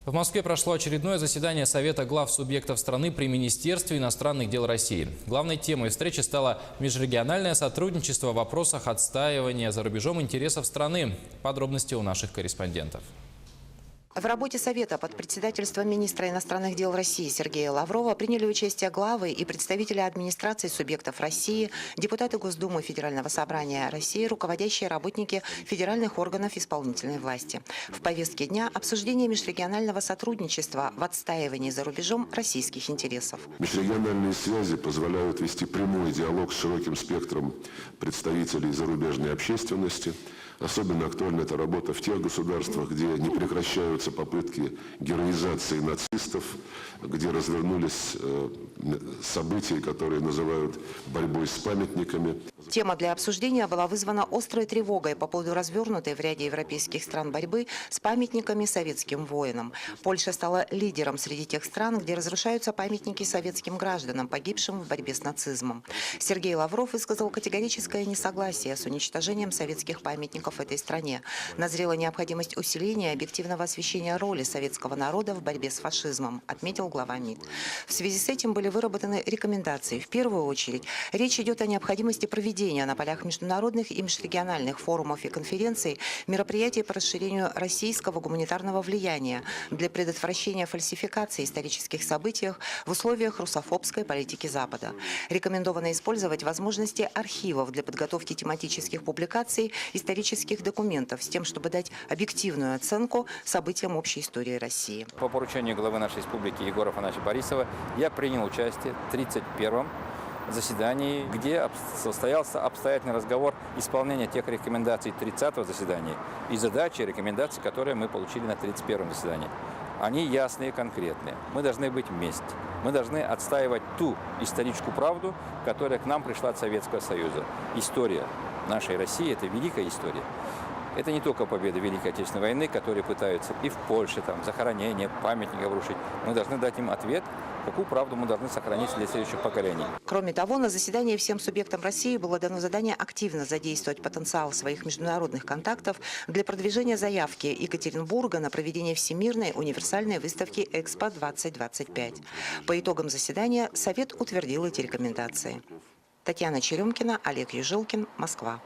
В Москве прошло очередное заседание Совета глав субъектов страны при Министерстве иностранных дел России. Главной темой встречи стало межрегиональное сотрудничество в вопросах отстаивания за рубежом интересов страны. Подробности у наших корреспондентов. В работе Совета под председательством министра иностранных дел России Сергея Лаврова приняли участие главы и представители администрации субъектов России, депутаты Госдумы Федерального собрания России, руководящие работники федеральных органов исполнительной власти. В повестке дня обсуждение межрегионального сотрудничества в отстаивании за рубежом российских интересов. Межрегиональные связи позволяют вести прямой диалог с широким спектром представителей зарубежной общественности. Особенно актуальна эта работа в тех государствах, где не прекращаются попытки героизации нацистов, где развернулись события, которые называют борьбой с памятниками. Тема для обсуждения была вызвана острой тревогой по поводу развернутой в ряде европейских стран борьбы с памятниками советским воинам. Польша стала лидером среди тех стран, где разрушаются памятники советским гражданам, погибшим в борьбе с нацизмом. Сергей Лавров высказал категорическое несогласие с уничтожением советских памятников в этой стране. Назрела необходимость усиления объективного освещения роли советского народа в борьбе с фашизмом, отметил глава МИД. В связи с этим были выработаны рекомендации. В первую очередь, речь идет о необходимости проведения на полях международных и межрегиональных форумов и конференций мероприятий по расширению российского гуманитарного влияния для предотвращения фальсификации исторических событий в условиях русофобской политики Запада. Рекомендовано использовать возможности архивов для подготовки тематических публикаций исторических документов с тем, чтобы дать объективную оценку событиям общей истории России. По поручению главы нашей республики Егора Афанасьевича Борисова я принял участие в 31-м заседании, где состоялся обстоятельный разговор исполнения тех рекомендаций 30-го заседания и задачи, рекомендаций, которые мы получили на 31-м заседании. Они ясные и конкретные. Мы должны быть вместе. Мы должны отстаивать ту историческую правду, которая к нам пришла от Советского Союза. История нашей России – это великая история. Это не только победа Великой Отечественной войны, которые пытаются и в Польше захоронение памятников рушить. Мы должны дать им ответ, какую правду мы должны сохранить для следующих поколений. Кроме того, на заседании всем субъектам России было дано задание активно задействовать потенциал своих международных контактов для продвижения заявки Екатеринбурга на проведение Всемирной универсальной выставки «Экспо-2025». По итогам заседания Совет утвердил эти рекомендации. Татьяна Черемкина, Олег Южилкин, Москва.